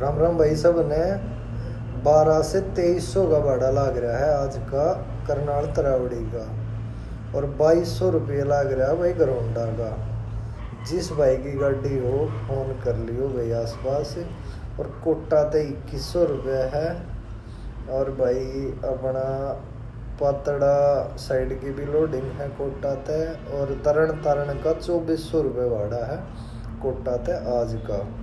राम राम भाई सब ने 12 से 2300 का भाड़ा लाग रहा है आज का करनाल तरावड़ी का। और 2200 रुपये लाग रहा है भाई गरोंडा का। जिस भाई की गाड़ी हो फोन कर लियो भाई आसपास। और कोटा ते 2100 रुपये है। और भाई अपना पातड़ा साइड की भी लोडिंग है कोटा ते। और तरण तारण का 2400 रुपये भाड़ा है कोटा ते आज का।